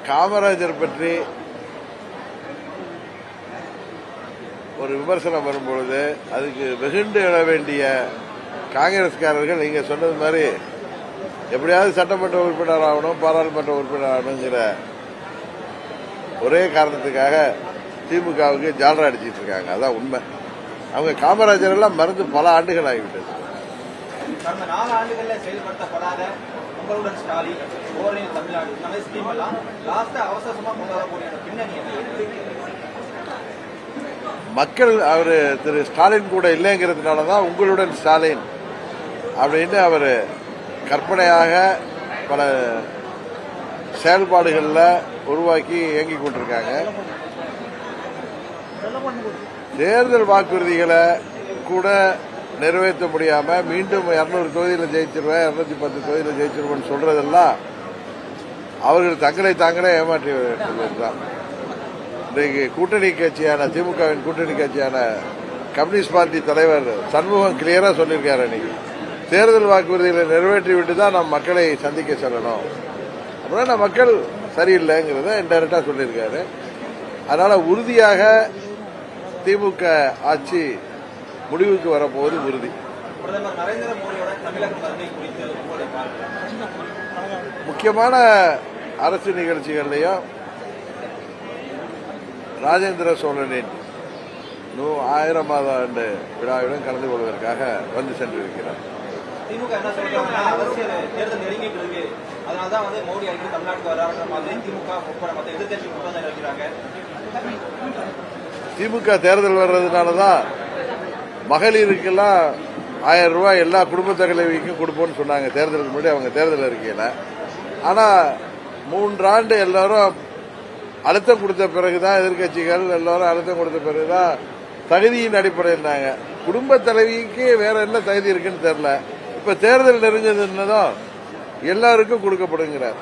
காமராஜர் பற்றி ஒரு விமர்சனம் வரும்பொழுது அதுக்கு வெகுண்டு எழ வேண்டிய காங்கிரஸ்காரர்கள் நீங்க சொன்னது மாதிரி எப்படியாவது சட்டமன்ற உறுப்பினர் ஆகணும், பாராளுமன்ற உறுப்பினர் ஆகணுங்கிற ஒரே காரணத்துக்காக திமுகவுக்கு ஜாலரா அடிச்சிட்டு இருக்காங்க. அதான் உண்மை. அவங்க காமராஜர் எல்லாம் மறந்து பல ஆண்டுகள் ஆகிவிட்டது. கடந்த 4 ஆண்டுகளில் செயல்படுத்தப்படாத உங்களுடன் ஸ்டாலின், ஓரணியில் தமிழ்நாடு இந்த ஸ்கீம் எல்லாம் லாஸ்டா அவசரமா கொண்டு வரக்கூடிய பின்னணி மக்கள் அவர் திரு ஸ்டாலின் கூட இல்லைங்கிறதுனாலதான் உங்களுடன் ஸ்டாலின் அப்படின்னு அவர் கற்பனையாக பல செயல்பாடுகளில் உருவாக்கி இயங்கிக் கொண்டிருக்காங்க. தேர்தல் வாக்குறுதிகளை கூட நிறைவேற்ற முடியாம மீண்டும் 200 தொகுதியில் ஜெயிச்சிருவேன், 210 தொகுதியில் ஜெயிச்சிருவேன் சொல்றதெல்லாம் அவர்கள் தங்களை தாங்களே ஏமாற்றி தான். இன்றைக்கு கூட்டணி கட்சியான திமுகவின் கூட்டணி கட்சியான கம்யூனிஸ்ட் பார்ட்டி தலைவர் சண்முகம் கிளியரா சொல்லியிருக்காரு. இன்னைக்கு தேர்தல் வாக்குறுதிகளை நிறைவேற்றி விட்டு தான் நாம் மக்களை சந்திக்க செல்லணும். அப்படின்னா மக்கள் சரியில்லைங்கிறத இன்டைரக்டா சொல்லியிருக்காரு. அதனால உறுதியாக திமுக ஆட்சி முடிவுக்கு வரப்போவது உறுதி. பிரதமர் நரேந்திர மோடியோட தமிழக வருகை குறித்து முக்கியமான அரசு நிகழ்ச்சிகள்லையும் ராஜேந்திர சோழனின் 1000வது ஆண்டு விழாவிலும் கலந்து கொள்வதற்காக வந்து சென்றிருக்கிறார். திமுக என்ன சொல்றாங்கன்னா அரசியல் தேர்தல் நெருங்கிட்டு இருக்கு, அதனாலதான் மோடி அடிக்கடி தமிழ்நாட்டுக்கு வராத மாதிரி திமுக மற்ற எதிர்கட்சி குற்றம் இருக்கிறாங்க. திமுக தேர்தல் வர்றதுனாலதான் மகளிருக்கெல்லாம் 1000 ரூபாய் எல்லா குடும்ப தலைவிக்கும் கொடுப்போம்னு சொன்னாங்க தேர்தலுக்கு முன்னாடி அவங்க தேர்தல் அறிக்கையில. ஆனா 3 ஆண்டு எல்லாரும் அழுத்தம் கொடுத்த பிறகுதான் எதிர்கட்சிகள் எல்லாரும் அழுத்தம் கொடுத்த பிறகுதான் தகுதியின் அடிப்படையில்னாங்க. குடும்ப தலைவிக்கு வேற என்ன தகுதி இருக்குன்னு தெரியல. இப்ப தேர்தல் நெருங்கினதுன்னதும் எல்லாருக்கும் கொடுக்கப்படுங்கிறார்.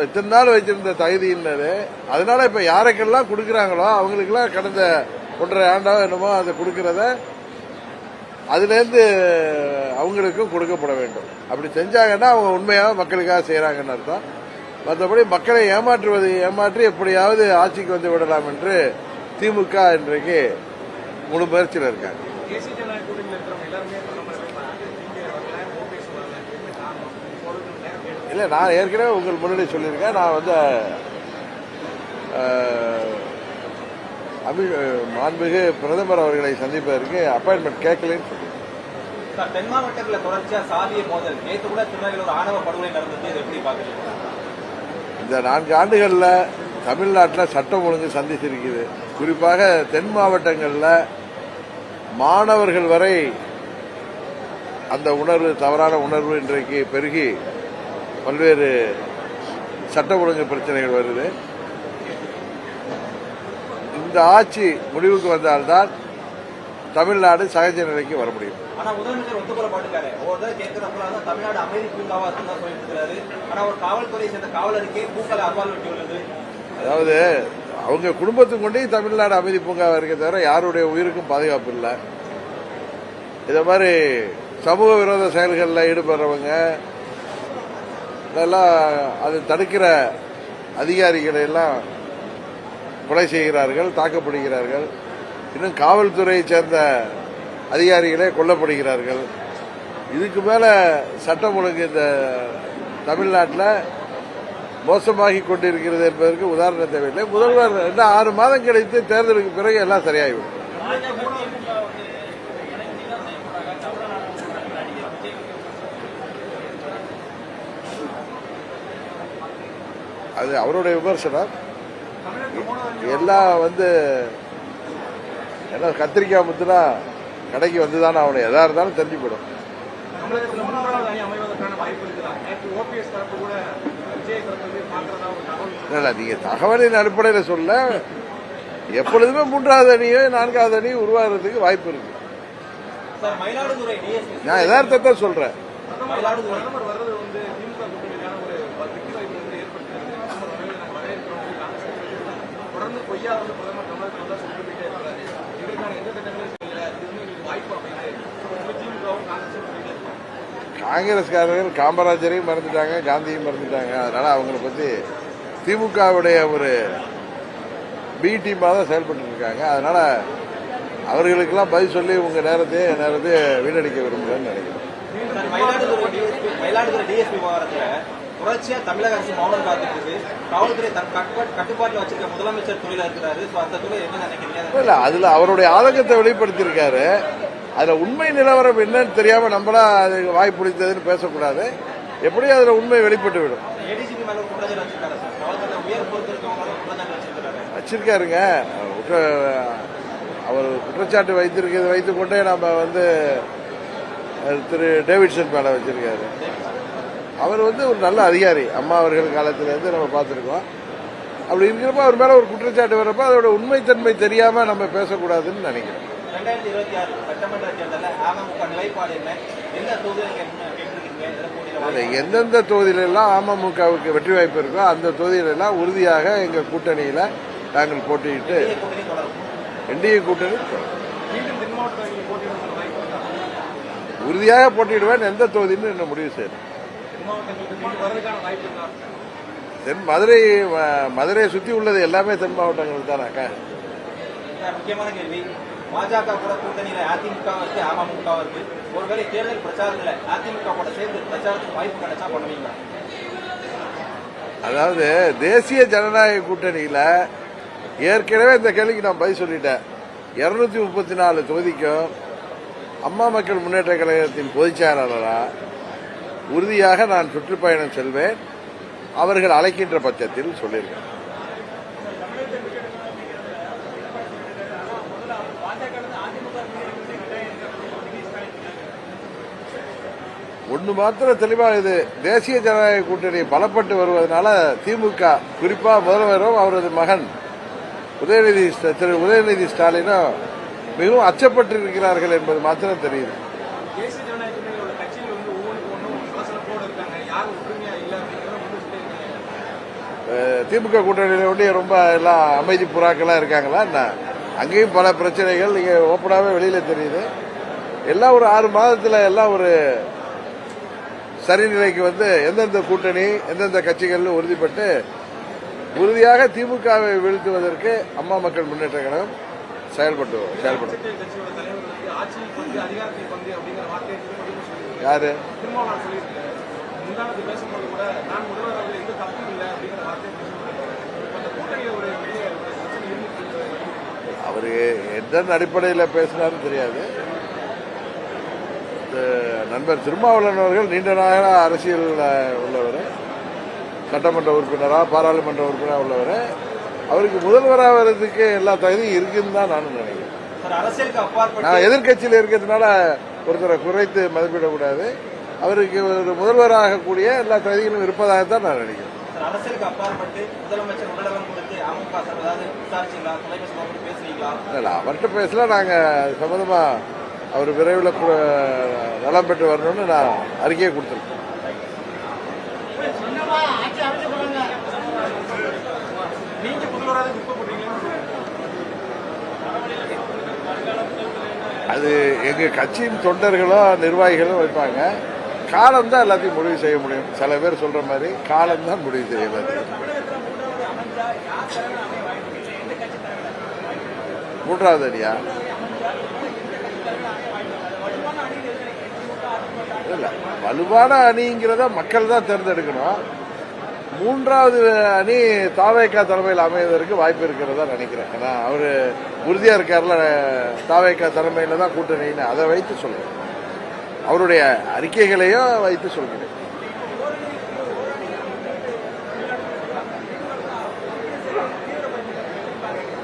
இத்தனை நாள் வச்சிருந்த தகுதியினது அதனால இப்ப யாருக்கெல்லாம் கொடுக்கறாங்களோ அவங்களுக்கெல்லாம் கடந்த 1.5 ஆண்டாக என்னமோ அதை கொடுக்கறத அதுல இருந்து அவங்களுக்கும் கொடுக்கப்பட வேண்டும். அப்படி செஞ்சாங்கன்னா அவங்க உண்மையாக மக்களுக்காக செய்யறாங்கன்னு அர்த்தம். மற்றபடி மக்களை ஏமாற்றி எப்படியாவது ஆட்சிக்கு வந்து விடலாம் என்று திமுக இன்றைக்கு முழு முயற்சியில் இருக்காங்க. இல்ல, நான் ஏற்கனவே உங்கள் முன்னாடி சொல்லியிருக்கேன். நான் மாண்புமிகு பிரதமர் அவர்களை சந்திப்பதற்கு அப்பாயின்மெண்ட் கேட்கலன்னு சொல்லியிருக்கேன். தென் மாவட்டங்களில் தொடர்ச்சியா சாதிய மோதல், நேற்று கூட திருநெல்வேலியில் ஒரு ஆணவ படுகொலை நடந்தது, எப்படி பாக்குறீங்க? இந்த 4 ஆண்டுகள்ல தமிழ்நாட்டில் சட்டம் ஒழுங்கு சந்திச்சிருக்குது. குறிப்பாக தென் மாவட்டங்களில் மாணவர்கள் வரை அந்த உணர்வு, தவறான உணர்வு இன்றைக்கு பெருகி பல்வேறு சட்ட ஒழுங்கு பிரச்சனைகள் வருது. இந்த ஆட்சி முடிவுக்கு வந்தால்தான் தமிழ்நாடு சகஜ நிலைக்கு வர முடியும். ஆனா முதலமைச்சர் ஒத்துக்கொள்ள மாட்டேங்காரு. ஒவ்வொரு கேட்கிறப்ப தமிழ்நாடு அமைதி பூங்காவா இருக்குன்னு சொல்லிட்டு இருக்காரு. ஆனா ஒரு காவல்துறையை சேர்ந்த காவலருக்கே பூக்களை அபால் வெட்டி உள்ளது. அதாவது அவங்க குடும்பத்துக்கு கொண்டே தமிழ்நாடு அமைதி பூங்காவா இருக்க தவிர யாருடைய உயிருக்கும் பாதுகாப்பு இல்லை. இத மாதிரி சமூக விரோத செயல்களில் ஈடுபடுறவங்க இதெல்லாம் அதை தடுக்கிற அதிகாரிகளை எல்லாம் கொலை செய்கிறார்கள், தாக்கப்படுகிறார்கள். இன்னும் காவல்துறையை சேர்ந்த அதிகாரிகளே கொல்லப்படுகிறார்கள். இதுக்கு மேல சட்டம் ஒழுங்கு இந்த தமிழ்நாட்டில் மோசமாகி கொண்டிருக்கிறது என்பதற்கு உதாரணம் தேவையில்லை. முதல்வர் 6 மாதம் கழித்து தேர்தலுக்கு பிறகு எல்லாம் சரியாகிவிடும். அது அவருடைய விமர்சனம். எல்லாம் எல்லாம் கத்திரிக்காய் முத்துனா கடைக்கு வந்துதானே அவனை எதா இருந்தாலும் தெரிஞ்சு போயிடும். நீங்க தகவலின் அடிப்படையில் சொல்ல எப்பொழுதுமே 3வது அணியோ 4வது அணியோ உருவாகிறதுக்கு வாய்ப்பு இருக்கு. நான் யதார்த்தத்தை சொல்றேன். காங்கிரஸ்காரர்கள் காமராஜரையும் மறந்துட்டாங்க, காந்தியும் மறந்துட்டாங்க. அதனால அவங்களை பத்தி திமுகவுடைய ஒரு பி டீமாக தான் செயல்பட்டு இருக்காங்க. அதனால அவர்களுக்கெல்லாம் பதில் சொல்லி உங்க நேரத்தையே வீணடிக்க விரும்புகிறேன்னு நினைக்கிறேன். மயிலாடுதுறை டிஎஸ்பி விவகாரத்துல தொடர்ச்சியா தமிழக அரசு மௌனம் காத்துட்டு இருக்கு. காவல்துறை தன் கட்டுப்பாட்டில் வச்சிருக்க முதலமைச்சர் துறையில இருக்கிறாரு. அந்த துறை என்ன நினைக்கிறீங்க? இல்ல, அதுல அவருடைய ஆதங்கத்தை வெளிப்படுத்தியிருக்காரு. அதுல உண்மை நிலவரம் என்னன்னு தெரியாம நம்மளா அது வாய் பிடித்ததுன்னு பேசக்கூடாது. எப்படியும் அதுல உண்மை வெளிப்பட்டு விடும். ஏடிஜிபி மேல குற்றச்சாட்டு வச்சிருக்காரு சார். காவல்துறை உயர் பொறுப்பு இருக்கவங்க குற்றச்சாட்டு வச்சிருக்காருங்க. அவர் குற்றச்சாட்டு வைத்துக் கொண்டே நாம திரு டேவிட்சன் மேல வச்சிருக்காரு. அவர் ஒரு நல்ல அதிகாரி. அம்மா அவர்கள் காலத்திலிருந்து நம்ம பார்த்திருக்கோம். அப்படி இருக்கிறப்ப அவர் மேல ஒரு குற்றச்சாட்டு வர்றப்ப அதோட உண்மைத்தன்மை தெரியாம நம்ம பேசக்கூடாதுன்னு நினைக்கிறேன். 2026 சட்டமன்ற தேர்தலில் அமமுக நிலைப்பாடு என்ன? எந்த தொகுதியில் எந்தெந்த தொகுதியிலெல்லாம் அமமுகவுக்கு வெற்றி வாய்ப்பு இருக்கோ அந்த தொகுதியிலெல்லாம் உறுதியாக எங்க கூட்டணியில நாங்கள் போட்டியிட்டு என்டிஏ கூட்டணி உறுதியாக போட்டியிடுவேன். எந்த தொகுதின்னு இன்னும் முடிவு செய்யணும். தென் மதுரையை சுத்தி உள்ளது எல்லாமே தென் மாவட்டங்கள் தானே. முக்கியமான கேள்வி, பாஜக கூட கூட்டணியில அதிமுக இருக்கு, அமமுக இருக்கு. ஒருவேளை தேர்தல் பிரச்சாரத்துல அதிமுக கூட சேர்ந்து பிரச்சாரத்துக்கு வாய்ப்பு கிடைச்சா பண்ணுவீங்களா? அதாவது தேசிய ஜனநாயக கூட்டணியில ஏற்கனவே இந்த கேள்விக்கு நான் பதில் சொல்லிட்டேன். 234 தொகுதிக்கும் அம்மா மக்கள் முன்னேற்ற கழகத்தின் பொதுச் செயலாளரா உறுதியாக நான் சுற்றுப்பயணம் செல்வேன். அவர்கள் அழைக்கின்ற பட்சத்தில் சொல்லியிருக்கேன். ஒன்று மாத்திரம் தெளிவாக இது தேசிய ஜனநாயக கூட்டணி பலப்பட்டு வருவதனால திமுக குறிப்பா முதல்வரும் அவரது மகன் திரு உதயநிதி ஸ்டாலினும் மிகவும் அச்சப்பட்டிருக்கிறார்கள் என்பது மாத்திரம் தெரியுது. திமுக கூட்டணியில ரொம்ப எல்லாம் அமைதி புறாக்களா இருக்காங்களா என்ன? அங்கேயும் பல பிரச்சனைகள் இங்க ஓப்பனாவே வெளியில தெரியுது. எல்லாம் ஒரு 6 மாதத்துல எல்லாம் ஒரு சரிநிலைக்கு எந்தெந்த கூட்டணி எந்தெந்த கட்சிகள் உறுதிப்பட்டு உறுதியாக திமுகவை வீழ்த்துவதற்கு அம்மா மக்கள் முன்னேற்ற கழகம் செயல்படும். யாரு அவரு எந்த அடிப்படையில் பேசினாரும் தெரியாது. நண்பர் திருமாவளவன் அவர்கள் நீண்ட நாள அரசியல் உள்ளவர், சட்டமன்ற உறுப்பினரா பாராளுமன்ற உறுப்பினராக உள்ளவர். அவருக்கு முதல்வராக வர்றதுக்கு எல்லா தகுதியும் இருக்குன்னு தான் நானும் நினைக்கிறேன். நான் எதிர்கட்சியில் இருக்கிறதுனால ஒருத்தரை குறைத்து மதிப்பிடக்கூடாது. அவருக்கு ஒரு முதல்வராக கூடிய எல்லா தகுதிகளும் இருப்பதாகத்தான் நான் நினைக்கிறேன். அரசியலுக்கு அப்பாற்பட்டு முதலமைச்சர் உடலகம் கொடுத்து அமமுக விசாரிச்சீங்களா? தொலைபேசி பேசுறீங்களா? அவர்கிட்ட பேசல. நாங்க சம்பந்தமா அவர் விரைவில் நலம் பெற்று வரணும்னு நான் அறிக்கையை கொடுத்துருக்கேன். அது எங்க கட்சியின் தொண்டர்களும் நிர்வாகிகளும் வைப்பாங்க. காலம் தான் எல்லாத்தையும் முடிவு செய்ய முடியும். சில பேர் சொல்ற மாதிரி காலம் தான் முடிவு செய்ய எல்லாத்தையும். மூன்றாவது அணியா? இல்ல, வலுவான அணிங்கிறத மக்கள் தான் தேர்ந்தெடுக்கணும். மூன்றாவது அணி தாவேகா தலைமையில் அமைவதற்கு வாய்ப்பு இருக்கிறதா நினைக்கிறேன். ஏன்னா அவரு உறுதியா இருக்காருல, தாவேகா தலைமையில தான் கூட்டணின்னு அதை வைத்து சொல்றேன். அவருடைய அறிக்கைகளையும் வைத்து சொல்கிறேன்.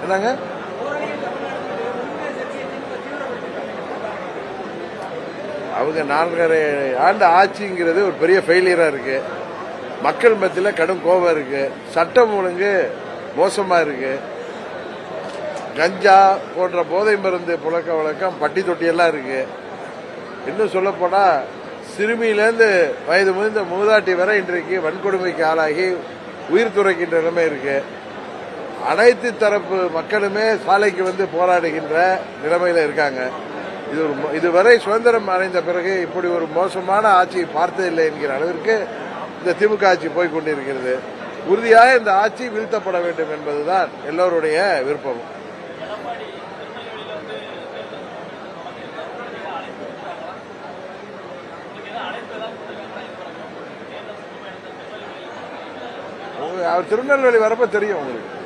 என்னங்க அவங்க 4.5 ஆண்டு ஆட்சிங்கிறது ஒரு பெரிய ஃபெயிலியரா இருக்கு. மக்கள் மத்தியில் கடும் கோபம் இருக்கு. சட்டம் ஒழுங்கு மோசமா இருக்கு. கஞ்சா போன்ற போதை மருந்து புழக்க வழக்கம் பட்டி தொட்டியெல்லாம் இருக்கு. இன்னும் சொல்ல போனா சிறுமியிலேருந்து வயது முதிர்ந்த மூதாட்டி வரை இன்றைக்கு வன்கொடுமைக்கு ஆளாகி உயிர் துறக்கின்ற நிலைமை இருக்கு. அனைத்து தரப்பு மக்களுமே சாலைக்கு போராடுகின்ற நிலைமையில இருக்காங்க. இதுவரை சுதந்திரம் அடைந்த பிறகு இப்படி ஒரு மோசமான ஆட்சியை பார்த்ததில்லை என்கிற அளவிற்கு இந்த திமுக ஆட்சி போய்கொண்டிருக்கிறது. உறுதியாக இந்த ஆட்சி வீழ்த்தப்பட வேண்டும் என்பதுதான் எல்லோருடைய விருப்பமும். அவர் திருநெல்வேலி வரப்ப தெரியும் உங்களுக்கு.